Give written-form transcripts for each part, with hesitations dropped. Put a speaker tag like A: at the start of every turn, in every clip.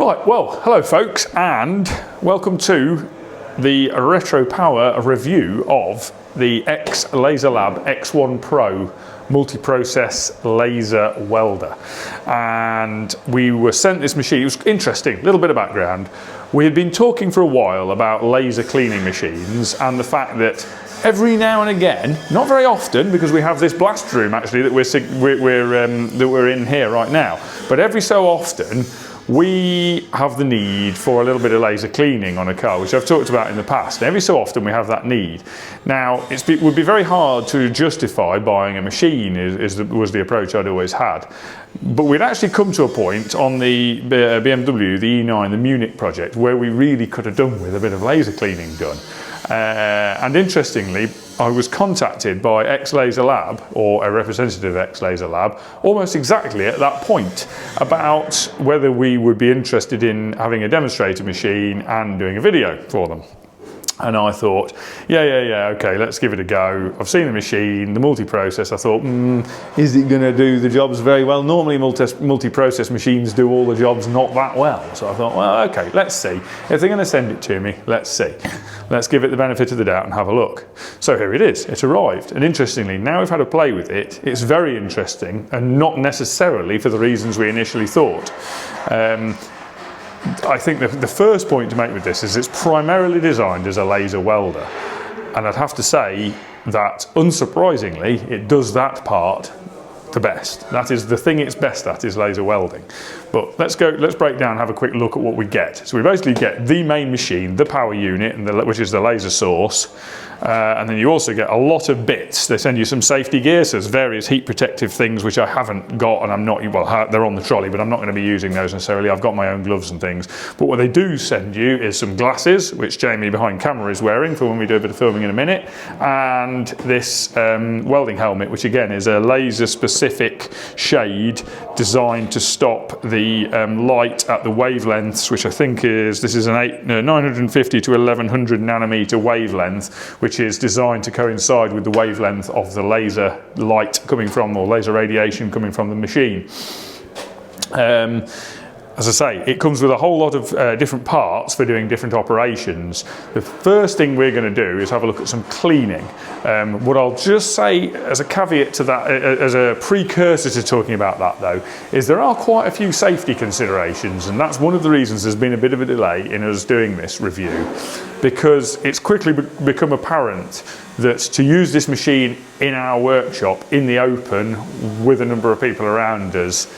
A: Right, well, hello folks, and welcome to the Retropower review of the Xlaserlab X1 Pro multi-process laser welder. And we were sent this machine. It was interesting, a little bit of background. We had been talking for a while about laser cleaning machines and the fact that every now and again, not very often because we have this blast room actually that we're in here right now, but every so often we have the need for a little bit of laser cleaning on a car, which I've talked about in the past. And every so often we have that need. Now, it would be very hard to justify buying a machine was the approach I'd always had. But we'd actually come to a point on the BMW, the E9, the Munich project, where we really could have done with a bit of laser cleaning done. And interestingly, I was contacted by Xlaserlab, or a representative of Xlaserlab, almost exactly at that point about whether we would be interested in having a demonstrator machine and doing a video for them. And I thought, yeah, okay, let's give it a go. I've seen the machine, the multi-process. I thought, is it going to do the jobs very well? Normally multi-process machines do all the jobs not that well. So I thought, well, okay, let's see. If they're going to send it to me, let's see. Let's give it the benefit of the doubt and have a look. So here it is, it arrived. And interestingly, now we've had a play with it, it's very interesting and not necessarily for the reasons we initially thought. I think the first point to make with this is it's primarily designed as a laser welder. And I'd have to say that, unsurprisingly, it does that part the best. That is the thing it's best at, is laser welding. But let's break down and have a quick look at what we get. So we basically get the main machine, the power unit, which is the laser source. And then you also get a lot of bits. They send you some safety gear, so there's various heat protective things which I haven't got, and I'm not, well, they're on the trolley, but I'm not going to be using those necessarily. I've got my own gloves and things. But what they do send you is some glasses, which Jamie behind camera is wearing for when we do a bit of filming in a minute, and this welding helmet, which again is a laser specific shade designed to stop the light at the wavelengths, which I think is, this is an 950 to 1100 nanometer wavelength, which is designed to coincide with the wavelength of the laser light coming from, or laser radiation coming from the machine. As I say, it comes with a whole lot of different parts for doing different operations. The first thing we're going to do is have a look at some cleaning. What I'll just say as a caveat to that, as a precursor to talking about that though, is there are quite a few safety considerations, and that's one of the reasons there's been a bit of a delay in us doing this review, because it's quickly become apparent that to use this machine in our workshop in the open with a number of people around us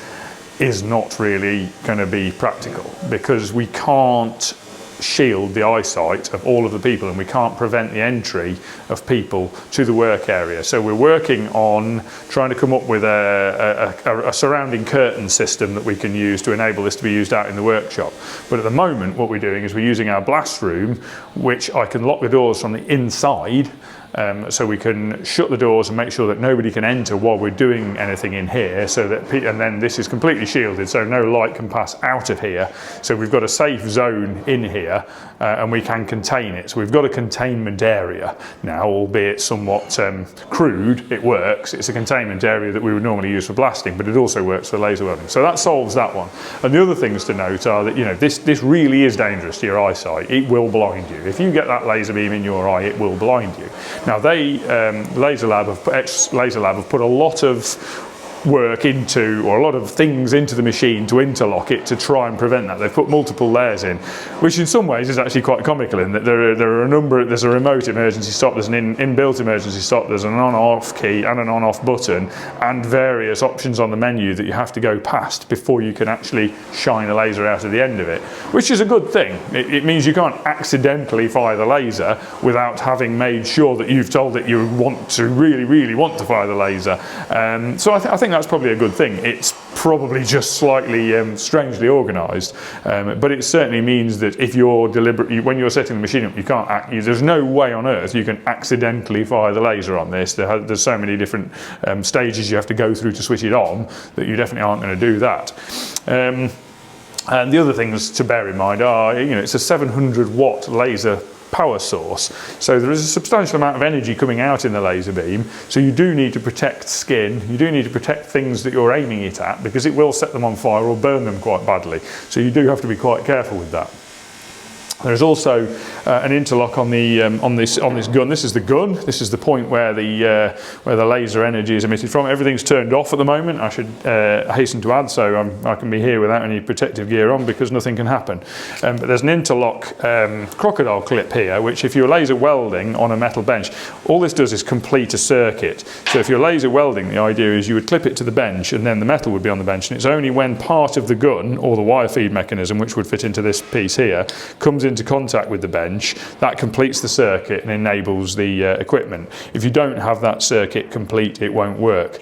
A: is not really going to be practical, because we can't shield the eyesight of all of the people and we can't prevent the entry of people to the work area. So we're working on trying to come up with a surrounding curtain system that we can use to enable this to be used out in the workshop. But at the moment what we're doing is we're using our blast room, which I can lock the doors from the inside, so we can shut the doors and make sure that nobody can enter while we're doing anything in here, so that and then this is completely shielded, so no light can pass out of here. So we've got a safe zone in here, and we can contain it. So we've got a containment area now, albeit somewhat crude. It works. It's a containment area that we would normally use for blasting, but it also works for laser welding. So that solves that one. And the other things to note are that, you know, this really is dangerous to your eyesight. It will blind you. If you get that laser beam in your eye, it will blind you. Now they, Xlaserlab have put a lot of work into, or a lot of things into the machine to interlock it to try and prevent that. They've put multiple layers in, which in some ways is actually quite comical in that there are a number, there's a remote emergency stop, there's an inbuilt emergency stop, there's an on-off key and an on-off button, and various options on the menu that you have to go past before you can actually shine a laser out of the end of it, which is a good thing. It means you can't accidentally fire the laser without having made sure that you've told it you want to really want to fire the laser. So I think that's probably a good thing. It's probably just slightly strangely organised, but it certainly means that if you're when you're setting the machine up, you can't there's no way on earth you can accidentally fire the laser on this. There's so many different stages you have to go through to switch it on that you definitely aren't going to do that. And the other things to bear in mind are, you know, it's a 700 watt laser power source. So there is a substantial amount of energy coming out in the laser beam, so you do need to protect skin, you do need to protect things that you're aiming it at, because it will set them on fire or burn them quite badly. So you do have to be quite careful with that. There's also an interlock on the on this gun. This is the gun. This is the point where the laser energy is emitted from. Everything's turned off at the moment. I should hasten to add, so I can be here without any protective gear on because nothing can happen. But there's an interlock crocodile clip here, which if you're laser welding on a metal bench, all this does is complete a circuit. So if you're laser welding, the idea is you would clip it to the bench, and then the metal would be on the bench. And it's only when part of the gun or the wire feed mechanism, which would fit into this piece here, comes into contact with the bench, that completes the circuit and enables the equipment. If you don't have that circuit complete, it won't work.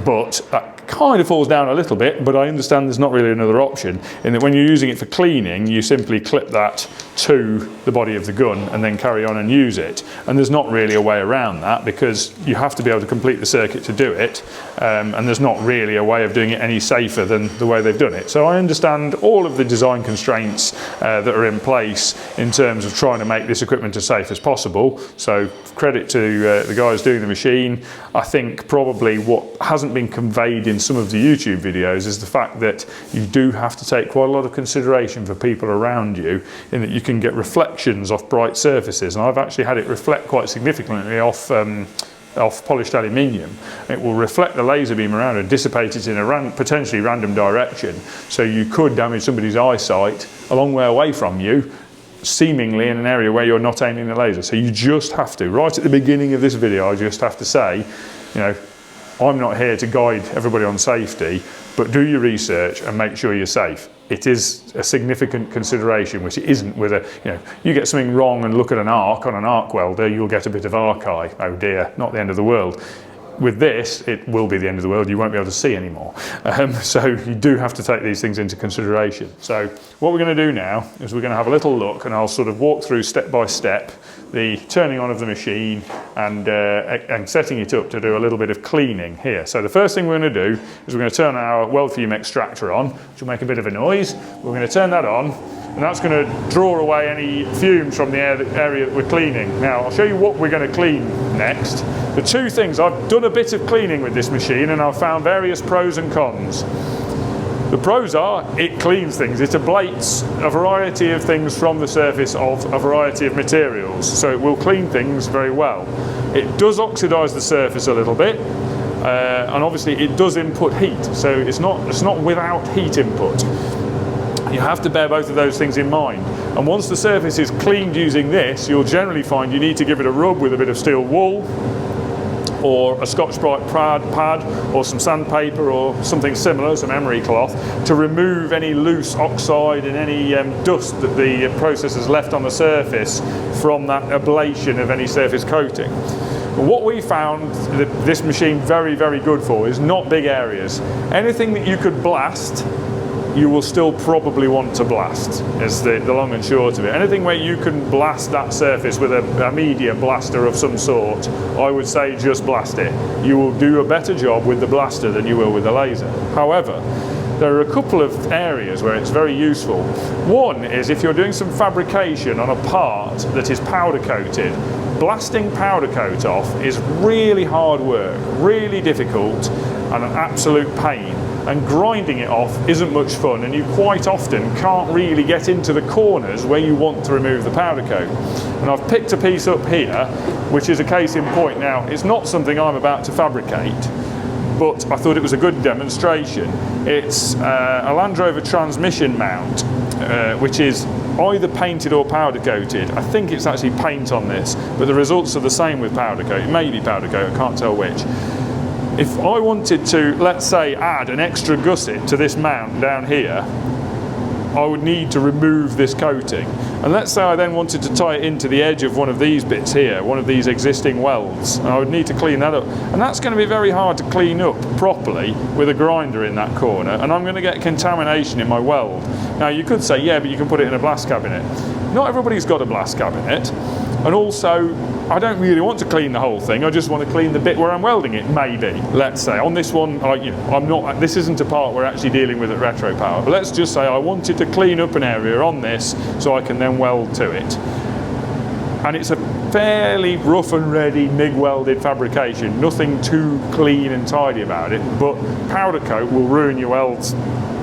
A: But that kind of falls down a little bit, but I understand there's not really another option, in that when you're using it for cleaning, you simply clip that to the body of the gun and then carry on and use it. And there's not really a way around that, because you have to be able to complete the circuit to do it, and there's not really a way of doing it any safer than the way they've done it. So I understand all of the design constraints that are in place in terms of trying to make this equipment as safe as possible. So credit to the guys doing the machine. I think probably what hasn't been conveyed in some of the YouTube videos is the fact that you do have to take quite a lot of consideration for people around you, in that you can get reflections off bright surfaces, and I've actually had it reflect quite significantly off polished aluminium. It will reflect the laser beam around and dissipate it in a potentially random direction, so you could damage somebody's eyesight a long way away from you, seemingly in an area where you're not aiming the laser. So you just have to, right at the beginning of this video, I just have to say, you know, I'm not here to guide everybody on safety, but do your research and make sure you're safe. It is a significant consideration, which it isn't with a, you know, you get something wrong and look at an arc on an arc welder, you'll get a bit of arc eye. Oh dear, not the end of the world. With this, it will be the end of the world. You won't be able to see anymore. So you do have to take these things into consideration. So what we're going to do now is we're going to have a little look, and I'll sort of walk through step by step the turning on of the machine and setting it up to do a little bit of cleaning here. So the first thing we're going to do is we're going to turn our weld fume extractor on, which will make a bit of a noise. We're going to turn that on, and that's going to draw away any fumes from the area that we're cleaning. Now I'll show you what we're going to clean next. The two things, I've done a bit of cleaning with this machine and I've found various pros and cons. The pros are, it cleans things. It ablates a variety of things from the surface of a variety of materials, so it will clean things very well. It does oxidise the surface a little bit, and obviously it does input heat, so it's not without heat input. You have to bear both of those things in mind. And once the surface is cleaned using this, you'll generally find you need to give it a rub with a bit of steel wool, or a Scotch-Brite pad, or some sandpaper, or something similar, some emery cloth, to remove any loose oxide and any dust that the process has left on the surface from that ablation of any surface coating. But what we found this machine very, very good for is not big areas. Anything that you could blast, you will still probably want to blast, is the long and short of it. Anything where you can blast that surface with a medium blaster of some sort, I would say just blast it. You will do a better job with the blaster than you will with the laser. However, there are a couple of areas where it's very useful. One is if you're doing some fabrication on a part that is powder coated. Blasting powder coat off is really hard work, really difficult, and an absolute pain. And grinding it off isn't much fun, and you quite often can't really get into the corners where you want to remove the powder coat. And I've picked a piece up here, which is a case in point. Now, it's not something I'm about to fabricate, but I thought it was a good demonstration. It's a Land Rover transmission mount, which is either painted or powder coated. I think it's actually paint on this, but the results are the same with powder coat. It may be powder coat, I can't tell which. If I wanted to, let's say, add an extra gusset to this mount down here, I would need to remove this coating. And let's say I then wanted to tie it into the edge of one of these bits here, one of these existing welds, and I would need to clean that up. And that's going to be very hard to clean up properly with a grinder in that corner, and I'm going to get contamination in my weld. Now you could say, yeah, but you can put it in a blast cabinet. Not everybody's got a blast cabinet, and also I don't really want to clean the whole thing. I just want to clean the bit where I'm welding it, maybe. Let's say on this one, I'm not. This isn't a part we're actually dealing with at Retropower. But let's just say I wanted to clean up an area on this so I can then weld to it. and it's a fairly rough and ready MIG welded fabrication, nothing too clean and tidy about it, but powder coat will ruin your welds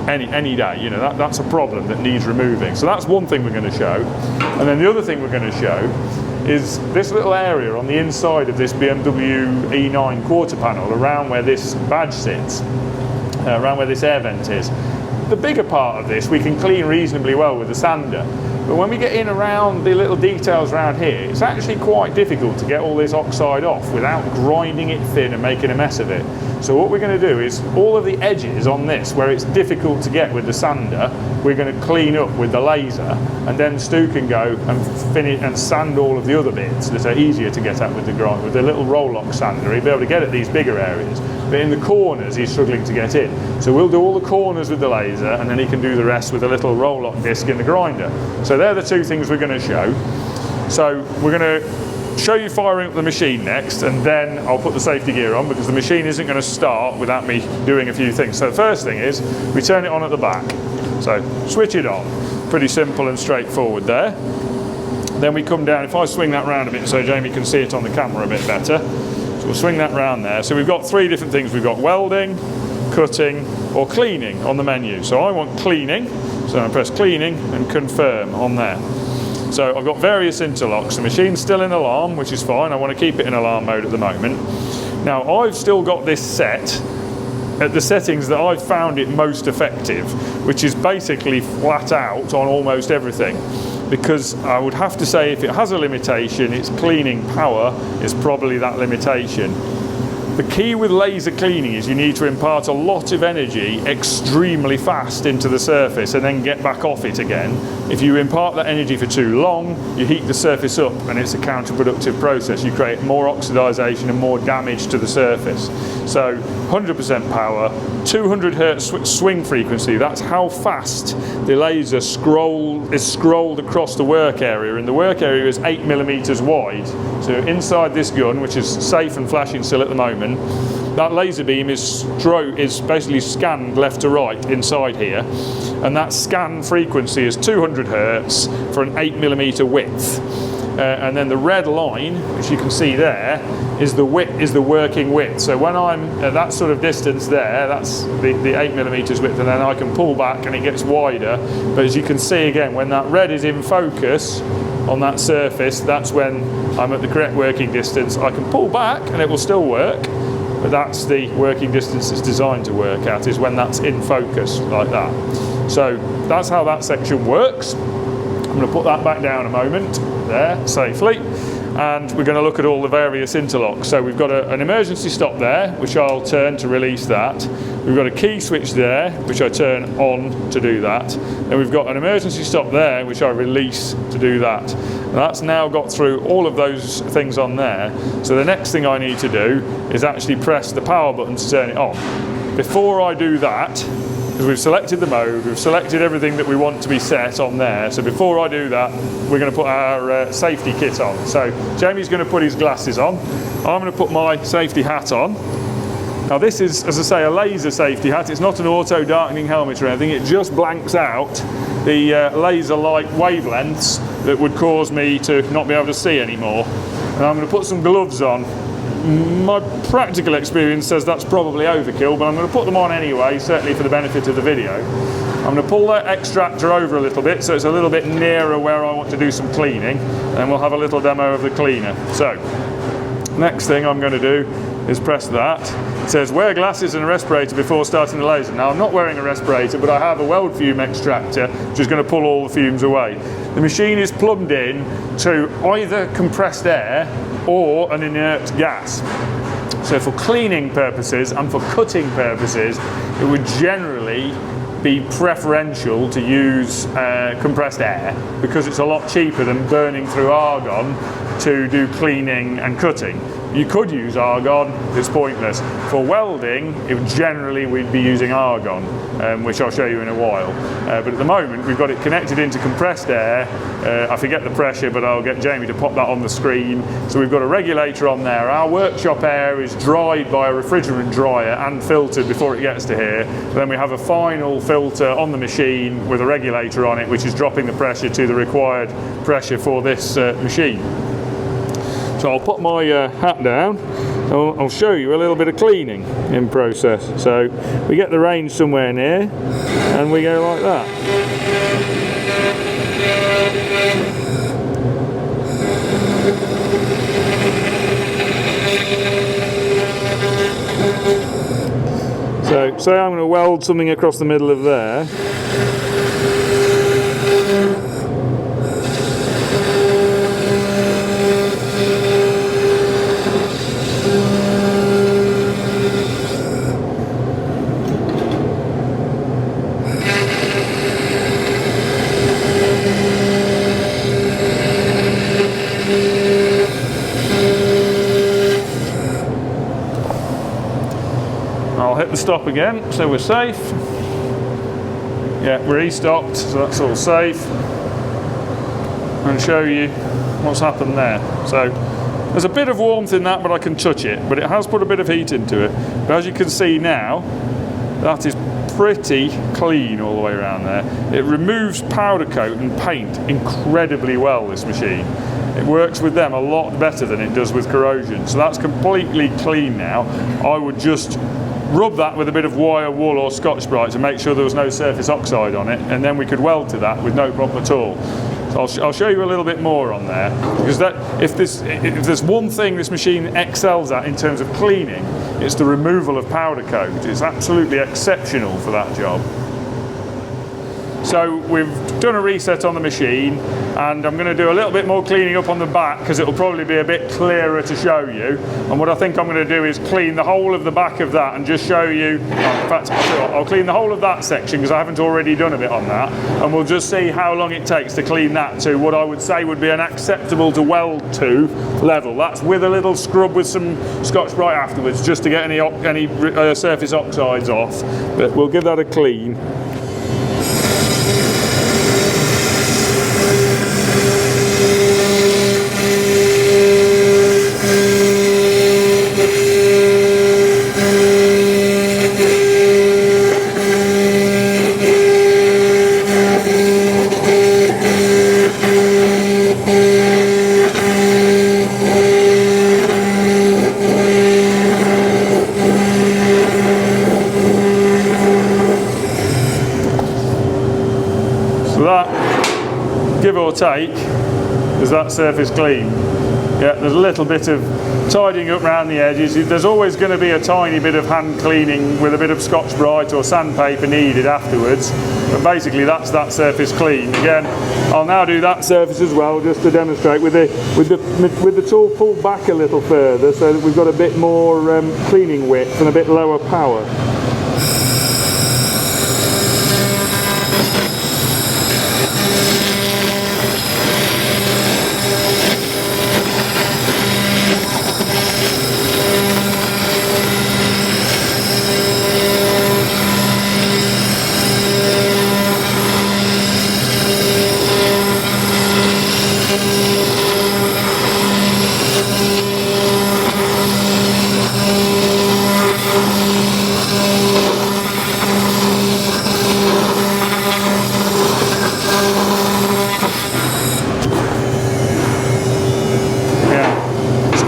A: any day. You know, that's a problem that needs removing. So that's one thing we're going to show. And then the other thing we're going to show is this little area on the inside of this BMW E9 quarter panel around where this badge sits, around where this air vent is. The bigger part of this we can clean reasonably well with the sander, but when we get in around the little details around here, it's actually quite difficult to get all this oxide off without grinding it thin and making a mess of it. So what we're going to do is all of the edges on this where it's difficult to get with the sander, we're going to clean up with the laser, and then Stu can go and finish and sand all of the other bits that are easier to get at with the grind. With the little roll-lock sander, he'll be able to get at these bigger areas, but in the corners he's struggling to get in. So we'll do all the corners with the laser, and then he can do the rest with a little roll-lock disc in the grinder. So they're the two things we're going to show. So we're going to show you firing up the machine next, and then I'll put the safety gear on because the machine isn't going to start without me doing a few things. So the first thing is we turn it on at the back. So switch it on. Pretty simple and straightforward there. Then we come down. If I swing that round a bit so Jamie can see it on the camera a bit better. So we'll swing that round there. So we've got three different things. We've got welding, cutting, or cleaning on the menu. So I want cleaning. So I press cleaning and confirm on there. So I've got various interlocks. The machine's still in alarm, which is fine. I want to keep it in alarm mode at the moment. Now I've still got this set at the settings that I've found it most effective, which is basically flat out on almost everything. Because I would have to say if it has a limitation, its cleaning power is probably that limitation. The key with laser cleaning is you need to impart a lot of energy extremely fast into the surface and then get back off it again. If you impart that energy for too long, you heat the surface up and it's a counterproductive process. You create more oxidization and more damage to the surface. So 100% power, 200 hertz swing frequency, that's how fast the laser is scrolled across the work area, and the work area is 8 millimeters wide. So inside this gun, which is safe and flashing still at the moment, that laser beam is basically scanned left to right inside here, and that scan frequency is 200 hertz for an 8 millimeter width. And then the red line, which you can see there, is the working width. So when I'm at that sort of distance there, that's the 8 millimeters width, and then I can pull back and it gets wider. But as you can see again, when that red is in focus on that surface, that's when I'm at the correct working distance. I can pull back and it will still work, but that's the working distance it's designed to work at, is when that's in focus like that. So that's how that section works. I'm going to put that back down a moment there safely, and we're going to look at all the various interlocks. So we've got an emergency stop there, which I'll turn to release that. We've got a key switch there, which I turn on to do that. And we've got an emergency stop there, which I release to do that. And that's now got through all of those things on there. So the next thing I need to do is actually press the power button to turn it on. Before I do that, because we've selected the mode, we've selected everything that we want to be set on there. So before I do that, we're going to put our safety kit on. So Jamie's going to put his glasses on. I'm going to put my safety hat on. Now this is, as I say, a laser safety hat. It's not an auto darkening helmet or anything. It just blanks out the laser light wavelengths that would cause me to not be able to see anymore. And I'm going to put some gloves on. My practical experience says that's probably overkill, but I'm going to put them on anyway, certainly for the benefit of the video. I'm going to pull that extractor over a little bit so it's a little bit nearer where I want to do some cleaning, and we'll have a little demo of the cleaner. So, next thing I'm going to do is press that. It says wear glasses and a respirator before starting the laser. Now I'm not wearing a respirator, but I have a weld fume extractor which is going to pull all the fumes away. The machine is plugged in to either compressed air or an inert gas. So for cleaning purposes and for cutting purposes, it would generally be preferential to use compressed air because it's a lot cheaper than burning through argon to do cleaning and cutting. You could use argon, it's pointless. For welding, we'd be using argon, which I'll show you in a while. But at the moment, we've got it connected into compressed air. I forget the pressure, but I'll get Jamie to pop that on the screen. So we've got a regulator on there. Our workshop air is dried by a refrigerant dryer and filtered before it gets to here. Then we have a final filter on the machine with a regulator on it, which is dropping the pressure to the required pressure for this machine. So I'll put my hat down. I'll show you a little bit of cleaning in process. So we get the range somewhere near and we go like that. So say I'm going to weld something across the middle of there. I'll hit the stop again, so we're safe. Yeah, we're e-stopped, so that's all safe. And show you what's happened there. So there's a bit of warmth in that, but I can touch it. But it has put a bit of heat into it. But as you can see now, that is pretty clean all the way around there. It removes powder coat and paint incredibly well, this machine. It works with them a lot better than it does with corrosion. So that's completely clean now. I would just rub that with a bit of wire wool or Scotch-Brite to make sure there was no surface oxide on it, and then we could weld to that with no problem at all. So I'll show you a little bit more on there, because if there's one thing this machine excels at in terms of cleaning, it's the removal of powder coat. It's absolutely exceptional for that job. So we've done a reset on the machine, and I'm going to do a little bit more cleaning up on the back because it'll probably be a bit clearer to show you. And what I think I'm going to do is clean the whole of the back of that and just show you, in fact I'll clean the whole of that section because I haven't already done a bit on that, and we'll just see how long it takes to clean that to what I would say would be an acceptable to weld to level. That's with a little scrub with some Scotch-Brite afterwards just to get any surface oxides off, but we'll give that a clean. Give or take, is that surface clean? Yeah, there's a little bit of tidying up around the edges. There's always going to be a tiny bit of hand cleaning with a bit of Scotch-Brite or sandpaper needed afterwards, but basically that's that surface clean. Again, I'll now do that surface as well just to demonstrate with the tool pulled back a little further so that we've got a bit more cleaning width and a bit lower power.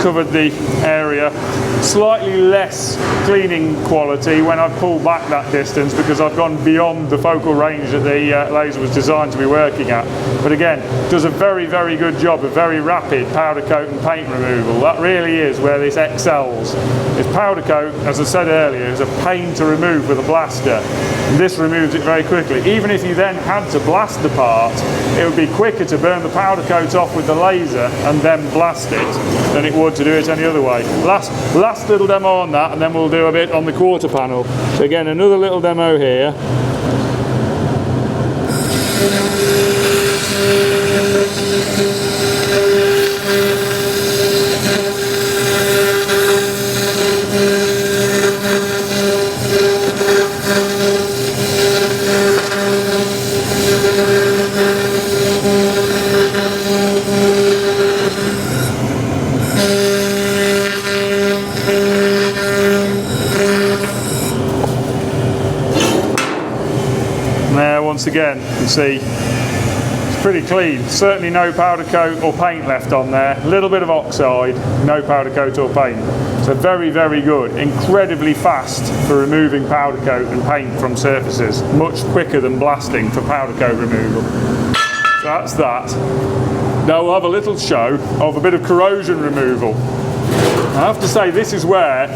A: Covered the area. Slightly less cleaning quality when I've pulled back that distance because I've gone beyond the focal range that the laser was designed to be working at. But again, does a very, very good job of very rapid powder coat and paint removal. That really is where this excels. This powder coat, as I said earlier, is a pain to remove with a blaster. And this removes it very quickly. Even if you then had to blast the part, it would be quicker to burn the powder coat off with the laser and then blast it than it would to do it any other way. Last little demo on that, and then we'll do a bit on the quarter panel. So again, another little demo here. Once again, you can see pretty clean. Certainly no powder coat or paint left on there. A little bit of oxide, no powder coat or paint. So very, very good. Incredibly fast for removing powder coat and paint from surfaces. Much quicker than blasting for powder coat removal. So that's that. Now we'll have a little show of a bit of corrosion removal. I have to say this is where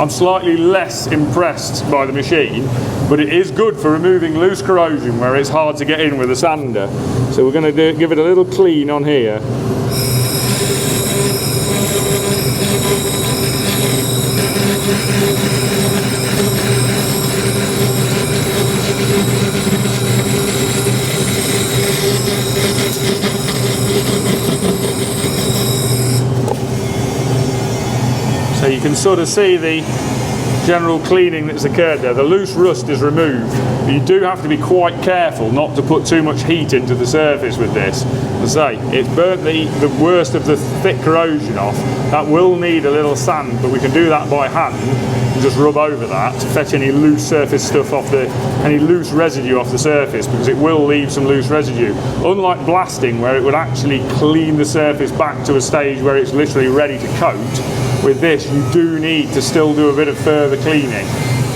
A: I'm slightly less impressed by the machine, but it is good for removing loose corrosion where it's hard to get in with a sander. So we're going to give it a little clean on here. So you can sort of see the general cleaning that's occurred there. The loose rust is removed, but you do have to be quite careful not to put too much heat into the surface with this. As I say, it's burnt the worst of the thick corrosion off. That will need a little sand, but we can do that by hand and just rub over that to fetch any loose surface stuff off any loose residue off the surface, because it will leave some loose residue. Unlike blasting, where it would actually clean the surface back to a stage where it's literally ready to coat, with this you do need to still do a bit of further cleaning,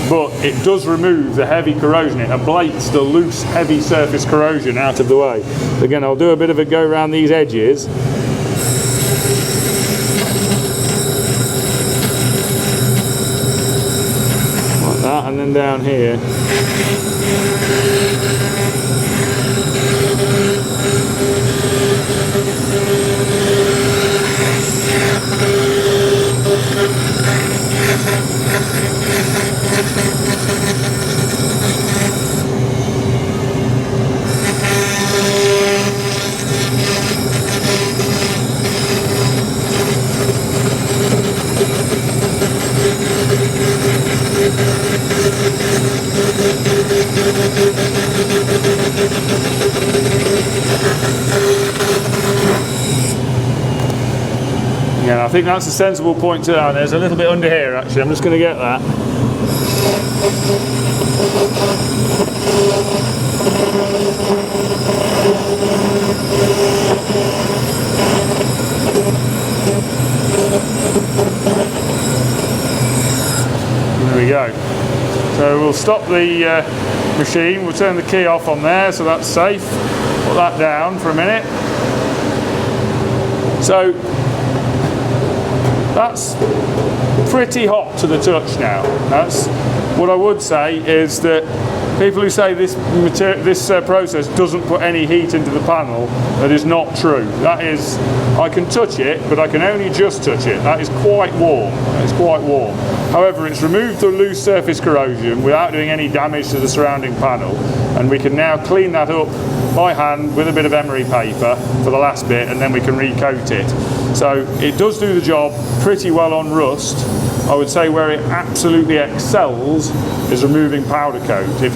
A: but it does remove the heavy corrosion. It ablates the loose heavy surface corrosion out of the way. Again, I'll do a bit of a go around these edges. Like that, and then down here. Yeah, I think that's a sensible point to that. There's a little bit under here actually, I'm just going to get that. There we go. So we'll stop the machine, we'll turn the key off on there so that's safe. Put that down for a minute. So that's pretty hot to the touch now. That's what I would say is that people who say this process doesn't put any heat into the panel, that is not true. That is, I can touch it, but I can only just touch it. That is quite warm. That is quite warm. However, it's removed the loose surface corrosion without doing any damage to the surrounding panel, and we can now clean that up by hand with a bit of emery paper for the last bit, and then we can recoat it. So it does do the job pretty well on rust. I would say where it absolutely excels is removing powder coat. If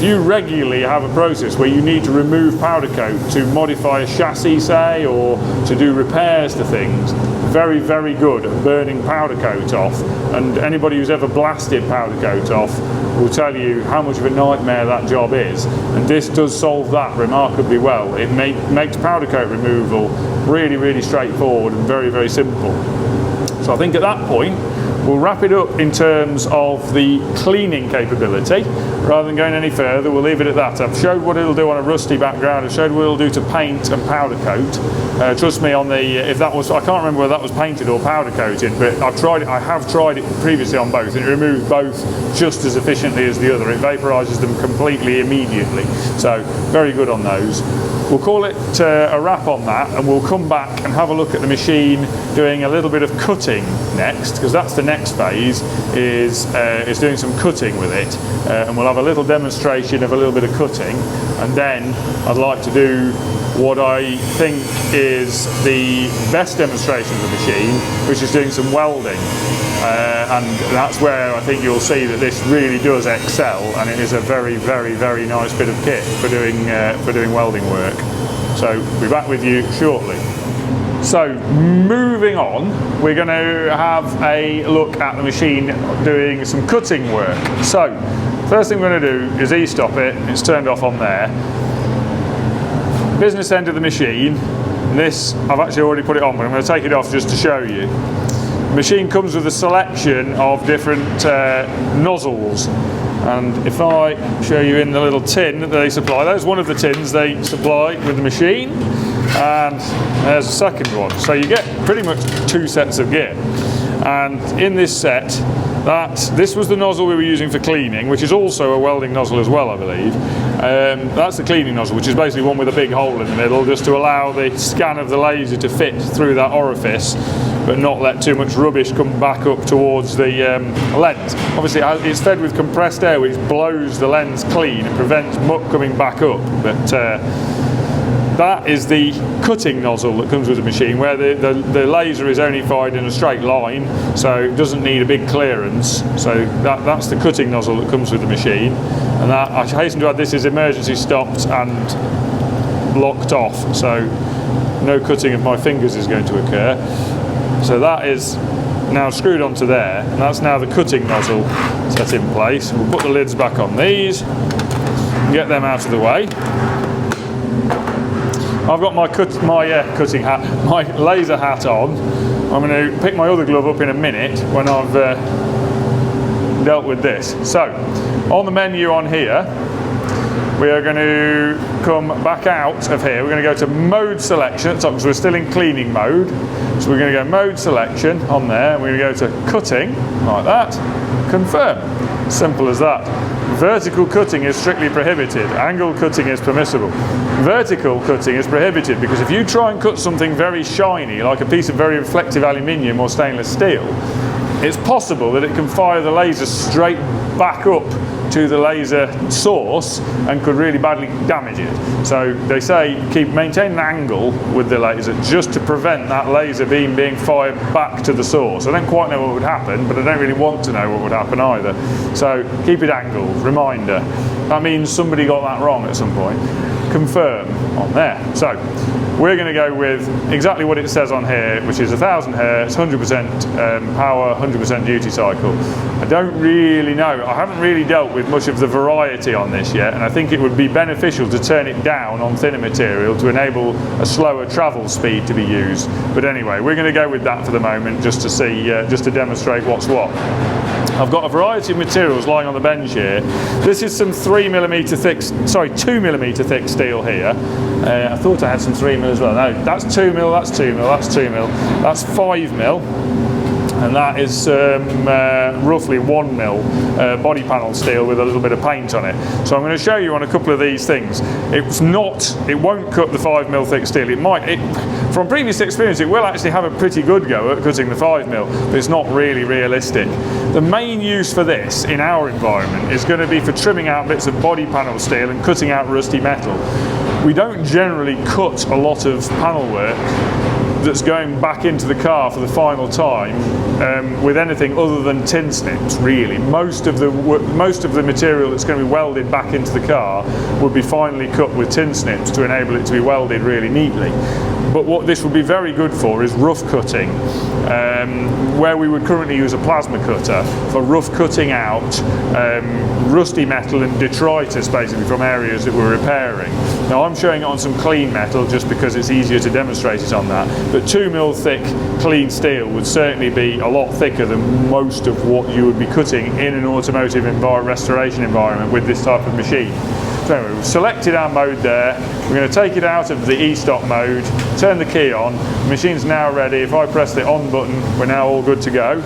A: you regularly have a process where you need to remove powder coat to modify a chassis, say, or to do repairs to things, very, very good at burning powder coat off. And anybody who's ever blasted powder coat off will tell you how much of a nightmare that job is. And this does solve that remarkably well. It makes powder coat removal really, really straightforward and very, very simple. So I think at that point, we'll wrap it up in terms of the cleaning capability. Rather than going any further, we'll leave it at that. I've showed what it'll do on a rusty background. I've showed what it'll do to paint and powder coat. Trust me, on the if that was, I can't remember whether that was painted or powder coated, but I've tried it. I have tried it previously on both, and it removes both just as efficiently as the other. It vaporizes them completely immediately. So very good on those. We'll call it a wrap on that, and we'll come back and have a look at the machine doing a little bit of cutting next, because that's the next phase, is doing some cutting with it, and we'll have a little demonstration of a little bit of cutting, and then I'd like to do what I think is the best demonstration of the machine, which is doing some welding. And that's where I think you'll see that this really does excel, and it is a very, very, very nice bit of kit for doing welding work. So we'll be back with you shortly. So moving on, we're going to have a look at the machine doing some cutting work. So first thing we're going to do is e-stop it. It's turned off on there. business end of the machine. This, I've actually already put it on, but I'm going to take it off just to show you. The machine comes with a selection of different nozzles, and if I show you in the little tin that they supply, there's one of the tins they supply with the machine, and there's a second one. So you get pretty much 2 sets of gear. And in this set, this was the nozzle we were using for cleaning, which is also a welding nozzle as well, I believe. That's the cleaning nozzle, which is basically one with a big hole in the middle, just to allow the scan of the laser to fit through that orifice, but not let too much rubbish come back up towards the lens. Obviously, it's fed with compressed air, which blows the lens clean and prevents muck coming back up. But that is the cutting nozzle that comes with the machine, where the laser is only fired in a straight line, so it doesn't need a big clearance. So that's the cutting nozzle that comes with the machine. And that, I hasten to add, this is emergency stopped and locked off, so no cutting of my fingers is going to occur. So that is now screwed onto there, and that's now the cutting nozzle set in place. We'll put the lids back on these, get them out of the way. I've got my cutting hat, my laser hat on. I'm going to pick my other glove up in a minute when I've dealt with this. So, on the menu on here, we are going to come back out of here. We're going to go to mode selection at the top, because we're still in cleaning mode. So we're going to go mode selection on there. We're going to go to cutting, like that, confirm. Simple as that. Vertical cutting is strictly prohibited. Angle cutting is permissible. Vertical cutting is prohibited because if you try and cut something very shiny, like a piece of very reflective aluminium or stainless steel, it's possible that it can fire the laser straight back up to the laser source and could really badly damage it. So they say maintain an angle with the laser just to prevent that laser beam being fired back to the source. I don't quite know what would happen, but I don't really want to know what would happen either. So keep it angled, reminder. That means somebody got that wrong at some point. Confirm on there. So we're going to go with exactly what it says on here, which is 1000 Hertz, 100% power, 100% duty cycle. I don't really know. I haven't really dealt with much of the variety on this yet, and I think it would be beneficial to turn it down on thinner material to enable a slower travel speed to be used. But anyway, we're going to go with that for the moment, just to see, just to demonstrate what's what. I've got a variety of materials lying on the bench here. This is some 2mm thick steel here. I thought I had some 3mm as well. No, that's 2mm, that's 2mm, that's 2mm, that's 5mm. And that is roughly 1mm body panel steel with a little bit of paint on it. So I'm going to show you on a couple of these things. It won't cut the 5mm thick steel. From previous experience, it will actually have a pretty good go at cutting the 5mm, but it's not really realistic. The main use for this in our environment is going to be for trimming out bits of body panel steel and cutting out rusty metal. We don't generally cut a lot of panel work that's going back into the car for the final time with anything other than tin snips, really. Most of the material that's going to be welded back into the car would be finally cut with tin snips to enable it to be welded really neatly. But what this would be very good for is rough cutting, where we would currently use a plasma cutter for rough cutting out rusty metal and detritus basically from areas that we're repairing. Now I'm showing it on some clean metal just because it's easier to demonstrate it on that, but 2mm thick clean steel would certainly be a lot thicker than most of what you would be cutting in an automotive restoration environment with this type of machine. So anyway, we've selected our mode there. We're going to take it out of the e-stop mode, turn the key on, the machine's now ready. If I press the on button, we're now all good to go.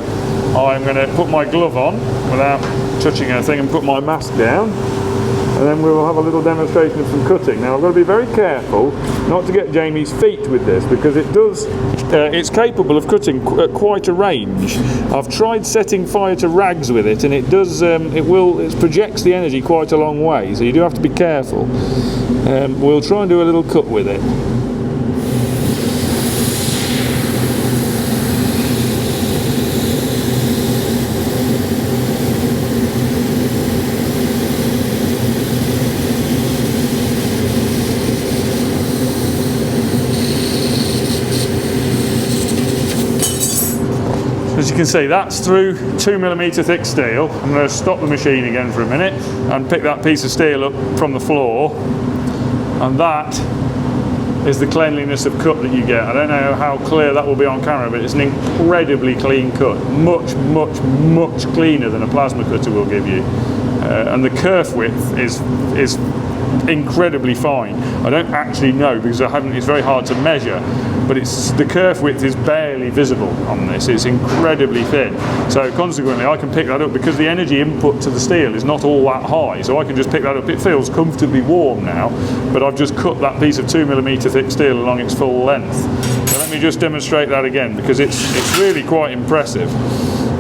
A: I'm going to put my glove on without touching anything and put my mask down, and then we'll have a little demonstration of some cutting. Now I've got to be very careful not to get Jamie's feet with this, because it's capable of cutting at quite a range. I've tried setting fire to rags with it, and it projects the energy quite a long way, so you do have to be careful. We'll try and do a little cut with it. As you can see, that's through 2mm thick steel. I'm going to stop the machine again for a minute and pick that piece of steel up from the floor, and that is the cleanliness of cut that you get. I don't know how clear that will be on camera, but it's an incredibly clean cut. Much, much, much cleaner than a plasma cutter will give you. And the kerf width is incredibly fine. I don't actually know because it's very hard to measure, but the kerf width is barely visible on this. It's incredibly thin. So consequently I can pick that up because the energy input to the steel is not all that high, so I can just pick that up. It feels comfortably warm now, but I've just cut that piece of 2mm thick steel along its full length. So let me just demonstrate that again because it's really quite impressive.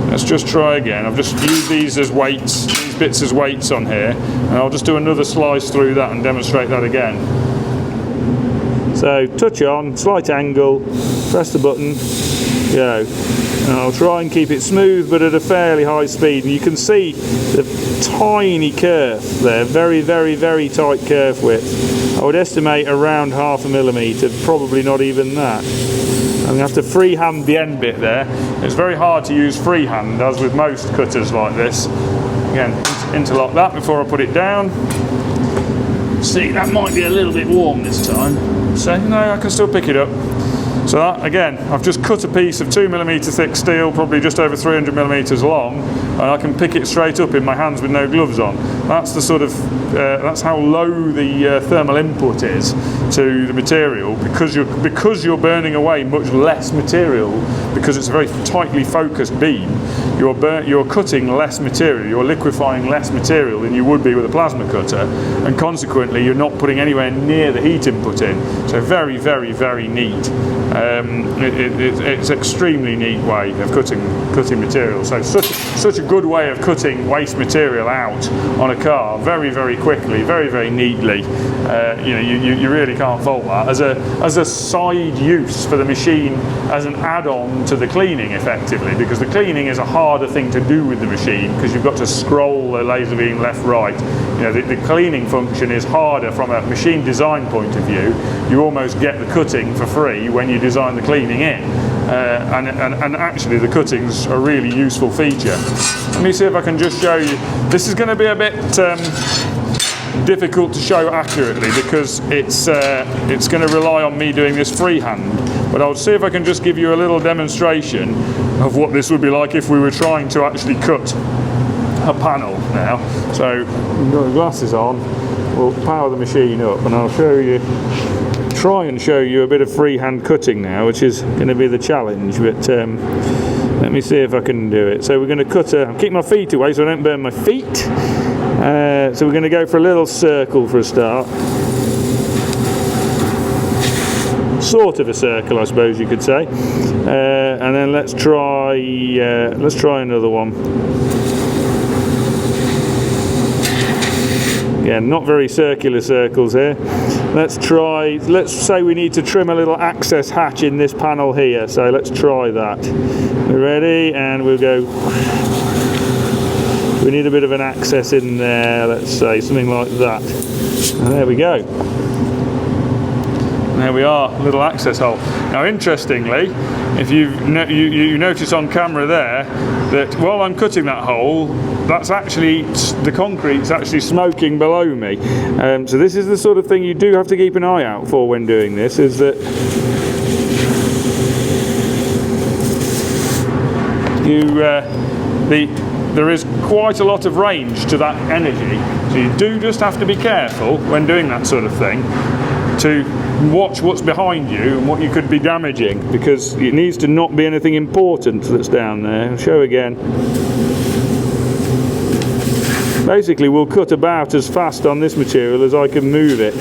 A: Let's just try again. I've just used these as weights, these bits as weights on here, and I'll just do another slice through that and demonstrate that again. So touch on, slight angle, press the button, go. And I'll try and keep it smooth but at a fairly high speed. And you can see the tiny kerf there, very, very, very tight kerf width. I would estimate around 0.5 millimetre, probably not even that. I'm going to have to freehand the end bit there. It's very hard to use freehand, as with most cutters like this. Again, interlock that before I put it down. See, that might be a little bit warm this time. So, no, I can still pick it up. So that, again, I've just cut a piece of 2mm thick steel, probably just over 300mm long, and I can pick it straight up in my hands with no gloves on. That's the sort of, that's how low the thermal input is to the material, because you're burning away much less material, because it's a very tightly focused beam. You're cutting less material, you're liquefying less material than you would be with a plasma cutter, and consequently you're not putting anywhere near the heat input in. So very, very, very neat. It's an extremely neat way of cutting material. So such a good way of cutting waste material out on a car very, very quickly, very, very neatly. You really can't fault that as a side use for the machine, as an add-on to the cleaning, effectively, because the cleaning is a harder thing to do with the machine because you've got to scroll the laser beam left, right. The cleaning function is harder from a machine design point of view. You almost get the cutting for free when you design the cleaning in, and actually the cutting's a really useful feature. Let me see if I can just show you. This is going to be a bit difficult to show accurately because it's going to rely on me doing this freehand, but I'll see if I can just give you a little demonstration of what this would be like if we were trying to actually cut a panel now. So we've got the glasses on, we'll power the machine up and I'll try and show you a bit of freehand cutting now, which is going to be the challenge, but let me see if I can do it. So we're going to cut keep my feet away so I don't burn my feet. So we're going to go for a little circle for a start. Sort of a circle, I suppose you could say. And then let's try another one. Yeah, not very circular circles here. Let's say we need to trim a little access hatch in this panel here, so let's try that. We're ready, and we'll go. We need a bit of an access in there, let's say, something like that. And there we go. There we are, little access hole. Now interestingly, if you notice on camera there, that while I'm cutting that hole, that's actually, the concrete's actually smoking below me. So this is the sort of thing you do have to keep an eye out for when doing this, is that there is quite a lot of range to that energy. So you do just have to be careful when doing that sort of thing to watch what's behind you and what you could be damaging, because it needs to not be anything important that's down there. I'll show again. Basically we'll cut about as fast on this material as I can move it.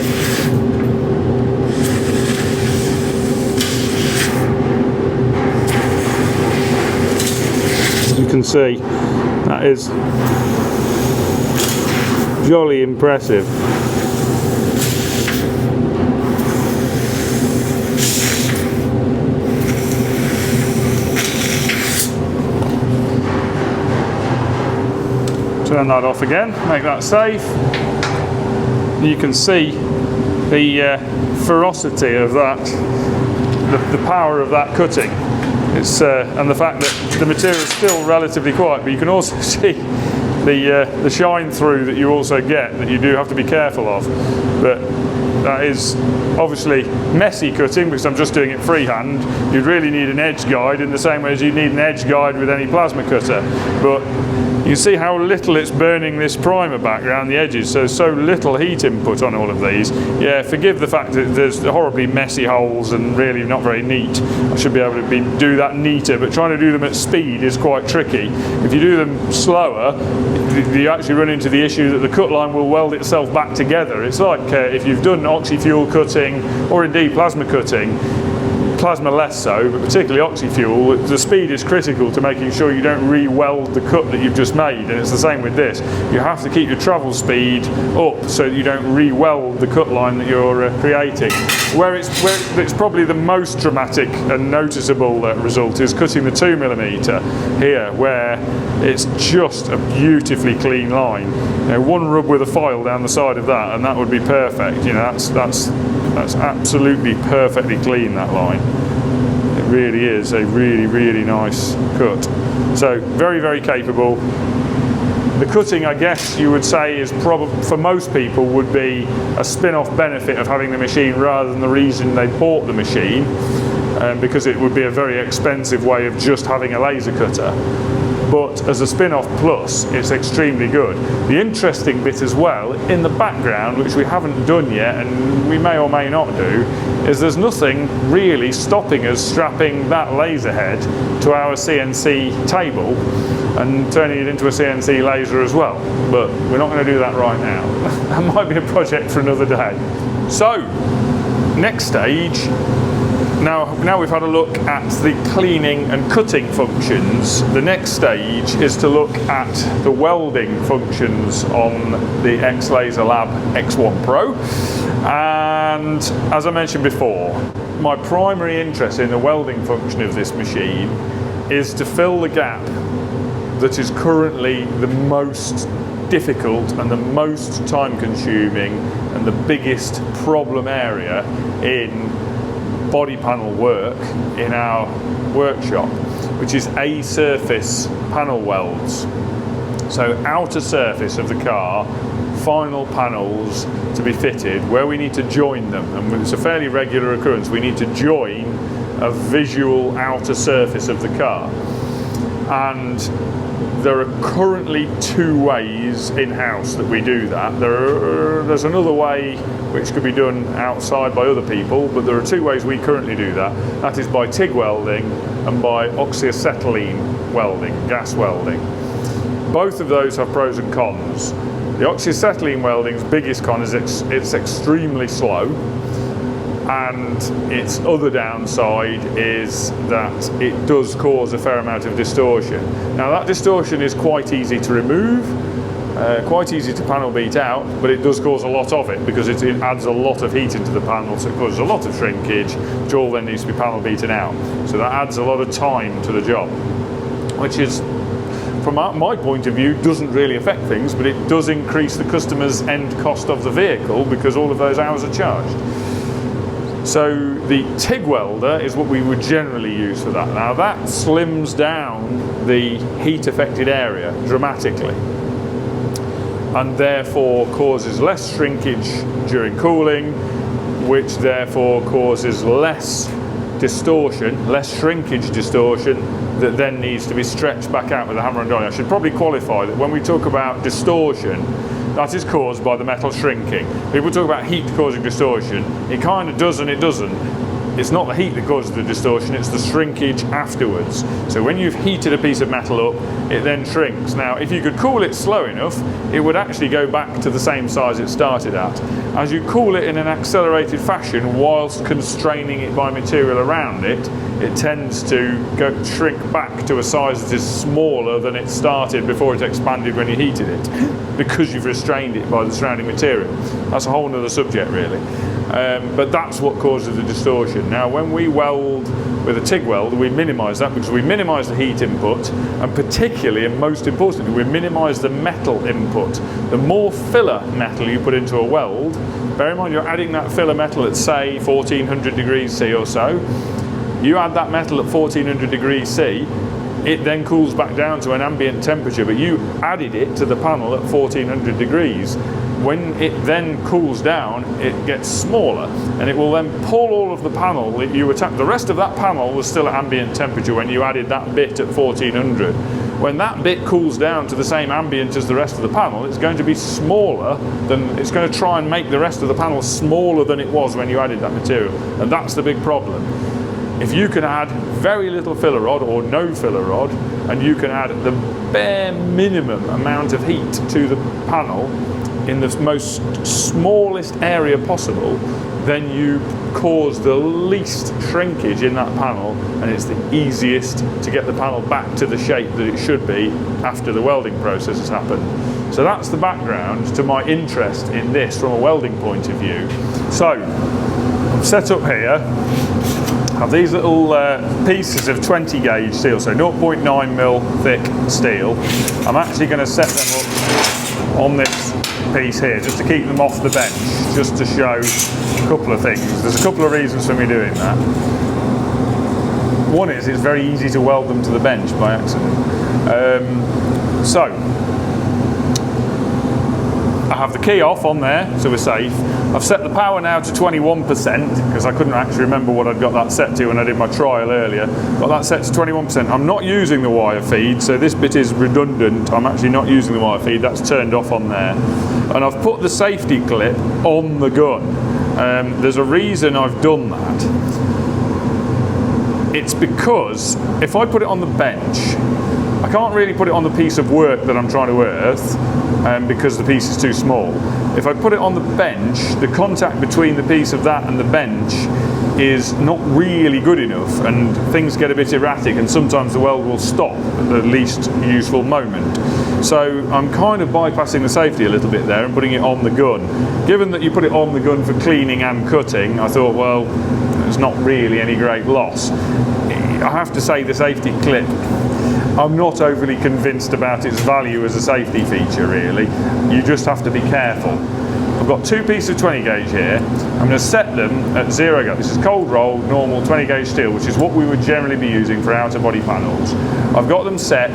A: As you can see, that is jolly impressive. Turn that off again, make that safe. You can see the ferocity of that, the power of that cutting. It's and the fact that the material is still relatively quiet, but you can also see the shine through that you also get, that you do have to be careful of. But That is obviously messy cutting because I'm just doing it freehand. You'd really need an edge guide in the same way as you need an edge guide with any plasma cutter. But you can see how little it's burning this primer back around the edges, so little heat input on all of these. Yeah, forgive the fact that there's horribly messy holes and really not very neat. I should be able to do that neater, but trying to do them at speed is quite tricky. If you do them slower, you actually run into the issue that the cut line will weld itself back together. It's like if you've done oxy-fuel cutting or indeed plasma cutting, plasma less so, but particularly oxy-fuel, the speed is critical to making sure you don't re-weld the cut that you've just made, and it's the same with this. You have to keep your travel speed up so that you don't re-weld the cut line that you're creating. Where it's probably the most dramatic and noticeable result is cutting the 2mm here, where it's just a beautifully clean line. You know, one rub with a file down the side of that and that would be perfect. You know, that's absolutely perfectly clean, that line. It really is a really, really nice cut. So very, very capable. The cutting, I guess you would say, is probably for most people would be a spin-off benefit of having the machine rather than the reason they bought the machine, because it would be a very expensive way of just having a laser cutter. But as a spin-off plus, it's extremely good. The interesting bit as well, in the background, which we haven't done yet and we may or may not do, is there's nothing really stopping us strapping that laser head to our CNC table and turning it into a CNC laser as well. But we're not going to do that right now. That might be a project for another day. So, next stage. Now we've had a look at the cleaning and cutting functions, the next stage is to look at the welding functions on the Xlaserlab X1 Pro. And as I mentioned before, my primary interest in the welding function of this machine is to fill the gap that is currently the most difficult and the most time consuming and the biggest problem area in body panel work in our workshop, which is A-surface panel welds. So outer surface of the car, final panels to be fitted where we need to join them, and it's a fairly regular occurrence. We need to join a visual outer surface of the car, and there are currently two ways in-house that we do that. There's another way which could be done outside by other people, but there are two ways we currently do that. That is by TIG welding and by oxyacetylene welding, gas welding. Both of those have pros and cons. The oxyacetylene welding's biggest con is it's extremely slow, and its other downside is that it does cause a fair amount of distortion. Now that distortion is quite easy to remove, quite easy to panel beat out, but it does cause a lot of it because it adds a lot of heat into the panel, so it causes a lot of shrinkage, which all then needs to be panel beaten out. So that adds a lot of time to the job, which is, from my point of view, doesn't really affect things, but it does increase the customer's end cost of the vehicle because all of those hours are charged. So the TIG welder is what we would generally use for that. Now that slims down the heat affected area dramatically and therefore causes less shrinkage during cooling, which therefore causes less distortion, less shrinkage distortion that then needs to be stretched back out with a hammer and dolly. I should probably qualify that when we talk about distortion, that is caused by the metal shrinking. People talk about heat causing distortion. It kind of does and it doesn't. It's not the heat that causes the distortion, it's the shrinkage afterwards. So when you've heated a piece of metal up, it then shrinks. Now, if you could cool it slow enough, it would actually go back to the same size it started at. As you cool it in an accelerated fashion, whilst constraining it by material around it, it tends to shrink back to a size that is smaller than it started before it expanded when you heated it, because you've restrained it by the surrounding material. That's a whole other subject, really. But that's what causes the distortion. Now, when we weld with a TIG welder, we minimise that because we minimise the heat input, and particularly, and most importantly, we minimise the metal input. The more filler metal you put into a weld, bear in mind you're adding that filler metal at, say, 1400 degrees C or so. You add that metal at 1400 degrees C, it then cools back down to an ambient temperature, but you added it to the panel at 1400 degrees. When it then cools down, it gets smaller, and it will then pull all of the panel that you attacked. The rest of that panel was still at ambient temperature when you added that bit at 1400. When that bit cools down to the same ambient as the rest of the panel, it's going to be smaller than, it's going to try and make the rest of the panel smaller than it was when you added that material. And that's the big problem. If you can add very little filler rod or no filler rod, and you can add the bare minimum amount of heat to the panel in the most smallest area possible, then you cause the least shrinkage in that panel, and it's the easiest to get the panel back to the shape that it should be after the welding process has happened. So that's the background to my interest in this from a welding point of view. So I'm set up here. I have these little pieces of 20 gauge steel, so 0.9mm thick steel. I'm actually going to set them up on this piece here just to keep them off the bench, just to show a couple of things. There's a couple of reasons for me doing that. One is it's very easy to weld them to the bench by accident. So I have the key off on there, so we're safe. I've set the power now to 21% because I couldn't actually remember what I'd got that set to when I did my trial earlier. Got that set to 21%. I'm not using the wire feed, so this bit is redundant. I'm actually not using the wire feed. That's turned off on there. And I've put the safety clip on the gun. There's a reason I've done that. It's because if I put it on the bench, I can't really put it on the piece of work that I'm trying to earth because the piece is too small. If I put it on the bench, the contact between the piece of that and the bench is not really good enough, and things get a bit erratic, and sometimes the weld will stop at the least useful moment. So I'm kind of bypassing the safety a little bit there and putting it on the gun. Given that you put it on the gun for cleaning and cutting, I thought, well, it's not really any great loss. I have to say the safety clip, I'm not overly convinced about its value as a safety feature really. You just have to be careful. I've got two pieces of 20 gauge here. I'm going to set them at 0 gauge. This is cold rolled, normal 20 gauge steel, which is what we would generally be using for outer body panels. I've got them set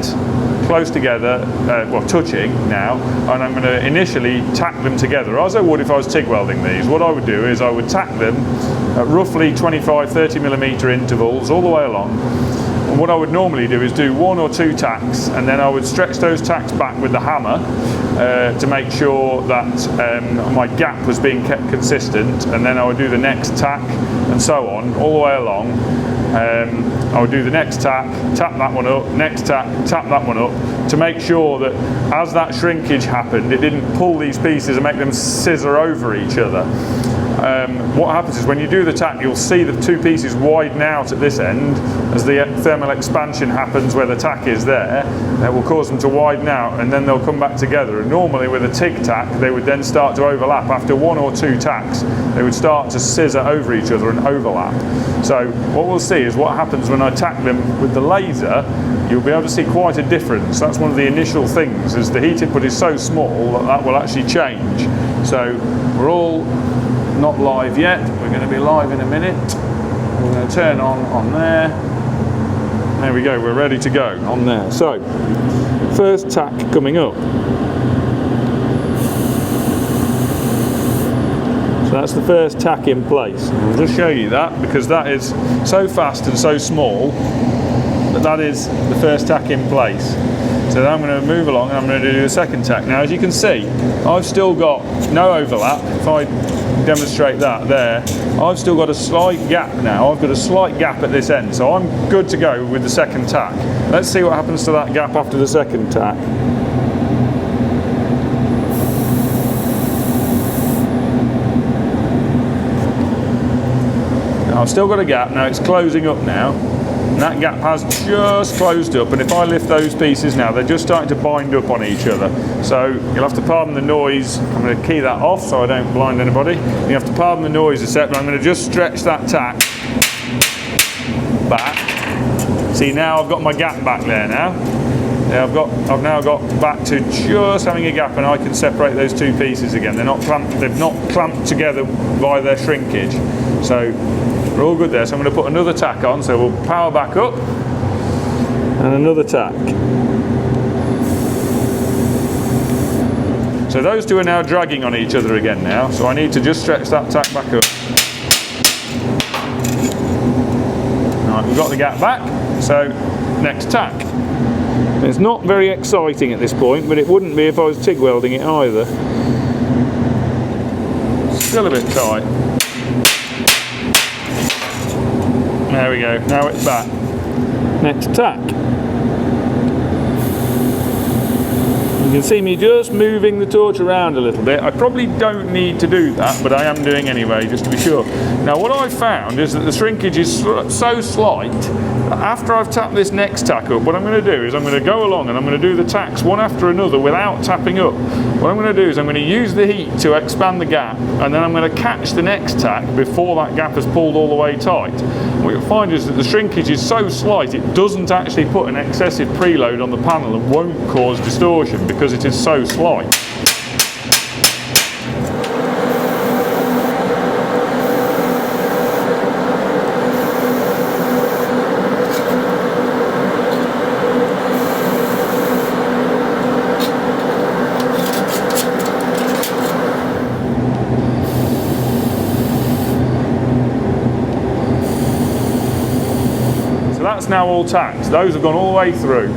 A: close together, well touching now, and I'm going to initially tack them together as I would if I was TIG welding these. What I would do is I would tack them at roughly 25-30mm intervals all the way along. And what I would normally do is do 1 or 2 tacks, and then I would stretch those tacks back with the hammer to make sure that my gap was being kept consistent, and then I would do the next tack and so on all the way along. I would do the next tack, tap that one up, next tack, tap that one up, to make sure that as that shrinkage happened, it didn't pull these pieces and make them scissor over each other. What happens is when you do the tack, you'll see the two pieces widen out at this end as the thermal expansion happens where the tack is there. That will cause them to widen out, and then they'll come back together. And normally with a TIG tack, they would then start to overlap. After 1 or 2 tacks, they would start to scissor over each other and overlap. So what we'll see is what happens when I tack them with the laser. You'll be able to see quite a difference. That's one of the initial things, is the heat input is so small that that will actually change. So we're all not live yet. We're going to be live in a minute. We're going to turn on there. There we go, we're ready to go on there. So, first tack coming up. So that's the first tack in place. I'll just show you that because that is so fast and so small that that is the first tack in place. So then I'm going to move along and I'm going to do the second tack. Now as you can see, I've still got no overlap. If I demonstrate that there, I've still got a slight gap now. I've got a slight gap at this end, so I'm good to go with the second tack. Let's see what happens to that gap after the second tack. Now I've still got a gap. Now it's closing up now. And that gap has just closed up, and if I lift those pieces now, they're just starting to bind up on each other. So you'll have to pardon the noise. I'm going to key that off so I don't blind anybody. You have to pardon the noise a sec, but I'm going to just stretch that tack back. See, now I've got my gap back there now. Yeah, I've now got back to just having a gap, and I can separate those two pieces again. They've not clamped together by their shrinkage. So we're all good there. So I'm going to put another tack on, so we'll power back up. and another tack. So those two are now dragging on each other again now, so I need to just stretch that tack back up. Right, we've got the gap back, so next tack. It's not very exciting at this point, but it wouldn't be if I was TIG welding it either. Still a bit tight. There we go, now it's back. Next tack. You can see me just moving the torch around a little bit. I probably don't need to do that, but I am doing anyway, just to be sure. Now what I've found is that the shrinkage is so slight that after I've tapped this next tack up, what I'm going to do is I'm going to go along and I'm going to do the tacks one after another without tapping up. What I'm going to do is I'm going to use the heat to expand the gap, and then I'm going to catch the next tack before that gap has pulled all the way tight. What you'll find is that the shrinkage is so slight it doesn't actually put an excessive preload on the panel and won't cause distortion because it is so slight. So that's now all tacked. Those have gone all the way through.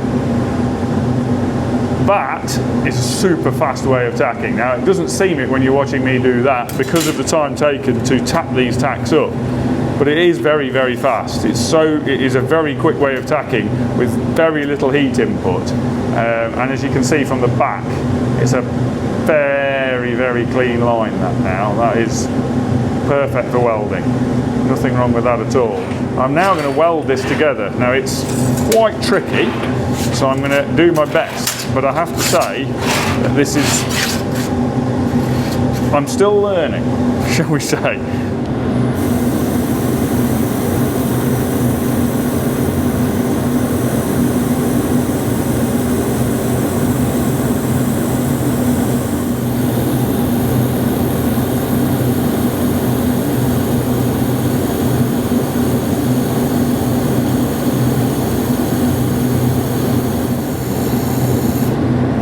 A: That is a super fast way of tacking. Now it doesn't seem it when you're watching me do that because of the time taken to tap these tacks up, but it is very, very fast. It is a very quick way of tacking with very little heat input, and as you can see from the back, it's a very, very clean line. That is perfect for welding. Nothing wrong with that at all. I'm now going to weld this together. Now it's quite tricky, so I'm going to do my best, but I have to say that this is, I'm still learning, shall we say.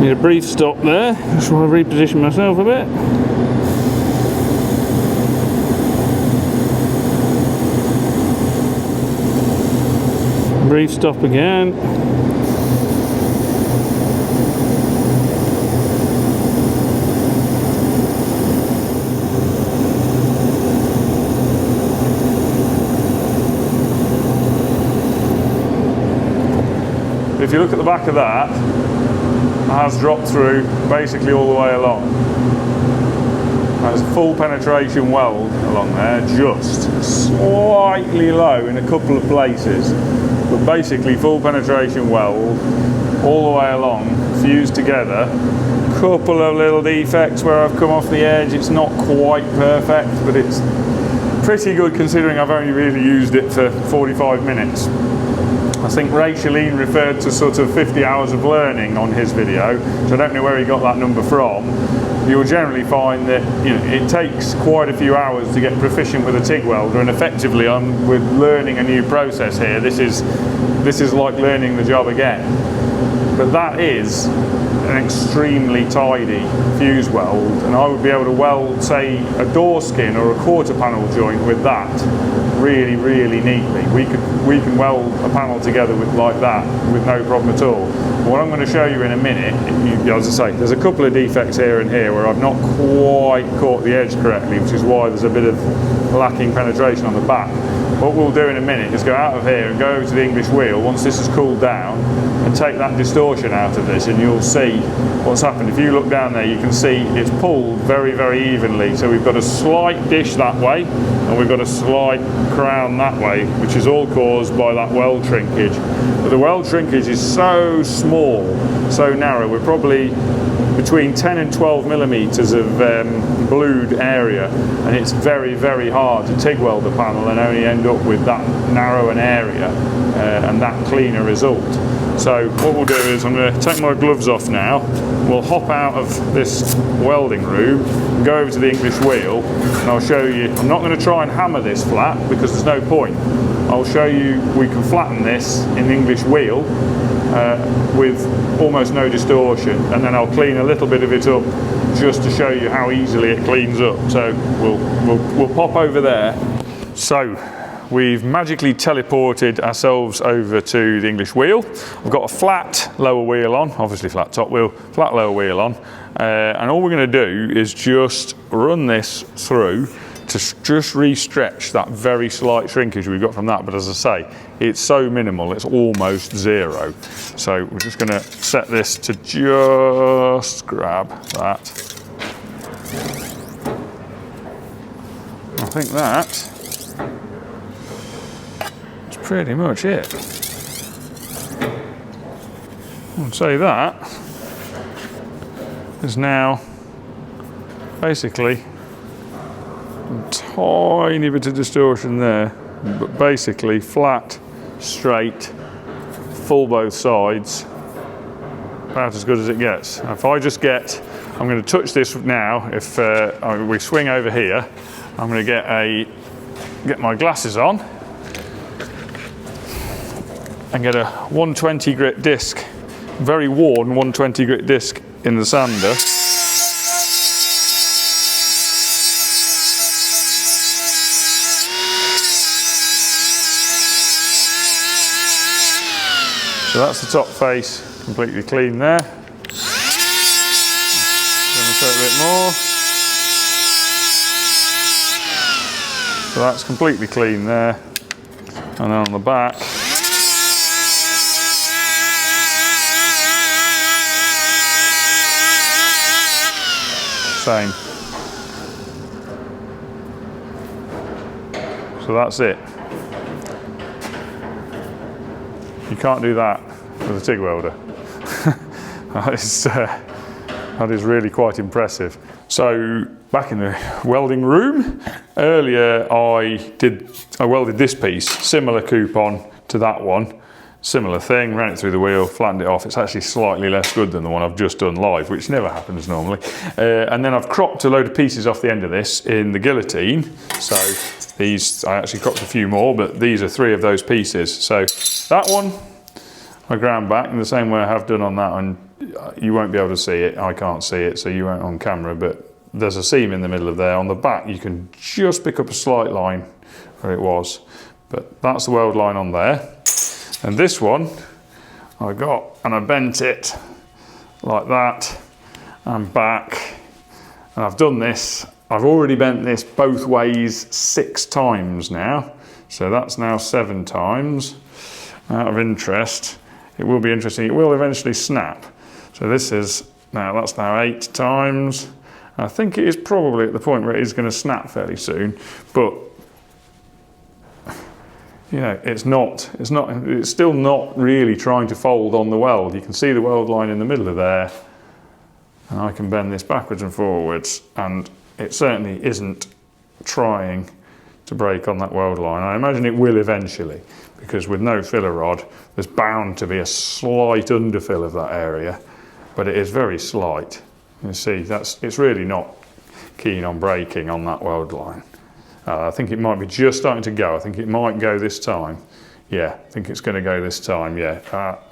A: Need a brief stop there, just want to reposition myself a bit. Brief stop again. If you look at the back of that, has dropped through basically all the way along. There's a full penetration weld along there, just slightly low in a couple of places, but basically full penetration weld all the way along, fused together. Couple of little defects where I've come off the edge. It's not quite perfect, but it's pretty good considering I've only really used it for 45 minutes. I think Xlaserlab referred to sort of 50 hours of learning on his video, so I don't know where he got that number from. You'll generally find that it takes quite a few hours to get proficient with a TIG welder, and effectively with learning a new process here, this is like learning the job again. But that is an extremely tidy fuse weld, and I would be able to weld, say, a door skin or a quarter panel joint with that really, really neatly. We can weld a panel together like that with no problem at all. What I'm going to show you in a minute, as I say, there's a couple of defects here and here where I've not quite caught the edge correctly, which is why there's a bit of lacking penetration on the back. What we'll do in a minute is go out of here and go over to the English wheel once this has cooled down and take that distortion out of this, and you'll see what's happened. If you look down there, you can see it's pulled very, very evenly. So we've got a slight dish that way and we've got a slight crown that way, which is all caused by that weld shrinkage. But the weld shrinkage is so small, so narrow. We're probably between 10 and 12 millimeters of blued area, and it's very, very hard to TIG weld a panel and only end up with that narrow an area and that clean a result. So what we'll do is I'm going to take my gloves off now. We'll hop out of this welding room, go over to the English wheel, and I'll show you. I'm not going to try and hammer this flat because there's no point. I'll show you we can flatten this in the English wheel, with almost no distortion, and then I'll clean a little bit of it up just to show you how easily it cleans up. So we'll pop over there. So we've magically teleported ourselves over to the English wheel. I've got a flat lower wheel on, obviously flat top wheel, flat lower wheel on, and all we're going to do is just run this through to just re-stretch that very slight shrinkage we got from that. But as I say, it's so minimal, it's almost zero. So we're just going to set this to just grab that. I think that's pretty much it. I'd say that is now basically a tiny bit of distortion there, but basically flat, straight, full both sides, about as good as it gets. If I just get, I'm going to touch this now, if we swing over here, I'm going to get my glasses on and get a 120 grit disc, very worn 120 grit disc in the sander. So that's the top face, completely clean there. Going to take a bit more. So that's completely clean there. And then on the back, same. So that's it. You can't do that with a TIG welder. That is really quite impressive. So back in the welding room, earlier I welded this piece, similar coupon to that one. Similar thing, ran it through the wheel, flattened it off. It's actually slightly less good than the one I've just done live, which never happens normally. And then I've cropped a load of pieces off the end of this in the guillotine. So these, I actually cropped a few more, but these are 3 of those pieces. So that one, I ground back in the same way I have done on that one. You won't be able to see it, I can't see it, so you won't on camera, but there's a seam in the middle of there. On the back, you can just pick up a slight line where it was, but that's the weld line on there. And this one, I got and I bent it like that and back. And I've done this, I've already bent this both ways 6 times now. So that's now 7 times. Out of interest, it will be interesting, it will eventually snap. So this is, that's now 8 times. I think it is probably at the point where it is going to snap fairly soon, but you know, it's still not really trying to fold on the weld. You can see the weld line in the middle of there, and I can bend this backwards and forwards, and it certainly isn't trying to break on that weld line. I imagine it will eventually, because with no filler rod, there's bound to be a slight underfill of that area, but it is very slight. You see, it's really not keen on breaking on that weld line. I think it might be just starting to go. I think it might go this time. Yeah, I think it's going to go this time. Yeah,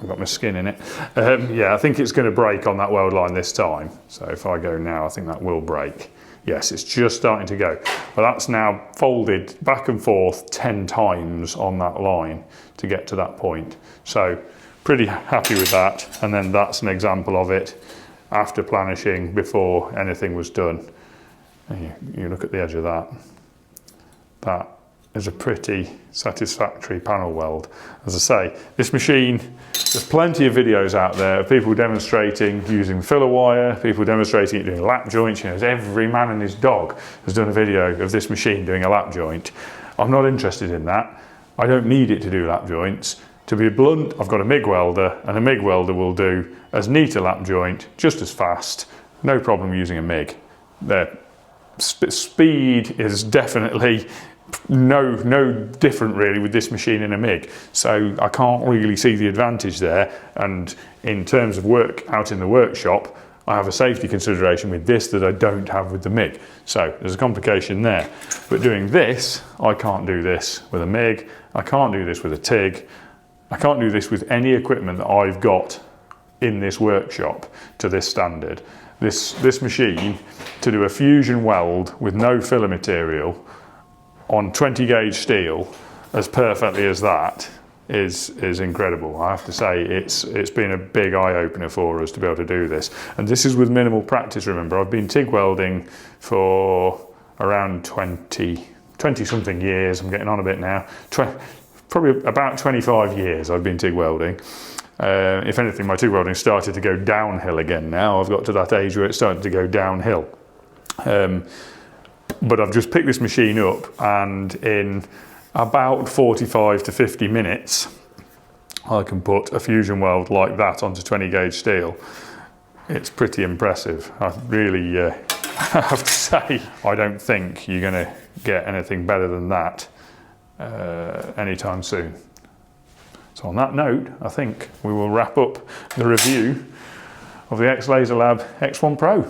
A: I've got my skin in it. Yeah, I think it's going to break on that weld line this time. So if I go now, I think that will break. Yes, it's just starting to go. But that's now folded back and forth 10 times on that line to get to that point. So pretty happy with that. And then that's an example of it after planishing, before anything was done. And you look at the edge of that. That is a pretty satisfactory panel weld. As I say, this machine, there's plenty of videos out there of people demonstrating using filler wire, people demonstrating it doing lap joints. You know, every man and his dog has done a video of this machine doing a lap joint. I'm not interested in that. I don't need it to do lap joints. To be blunt, I've got a MIG welder, and a MIG welder will do as neat a lap joint, just as fast, no problem using a MIG. Their speed is definitely no different really with this machine in a MIG, so I can't really see the advantage there. And in terms of work out in the workshop, I have a safety consideration with this that I don't have with the MIG, so there's a complication there. But doing this, I can't do this with a MIG, I can't do this with a TIG, I can't do this with any equipment that I've got in this workshop to this standard. This machine, to do a fusion weld with no filler material on 20 gauge steel as perfectly as that is incredible. I have to say it's been a big eye-opener for us to be able to do this. And this is with minimal practice, remember. I've been TIG welding for around 20 something years. I'm getting on a bit now. Probably about 25 years I've been TIG welding. If anything, my TIG welding started to go downhill again now. I've got to that age where it's starting to go downhill. But I've just picked this machine up, and in about 45 to 50 minutes, I can put a fusion weld like that onto 20 gauge steel. It's pretty impressive. I really have to say, I don't think you're going to get anything better than that anytime soon. So on that note, I think we will wrap up the review of the Xlaserlab X1 Pro.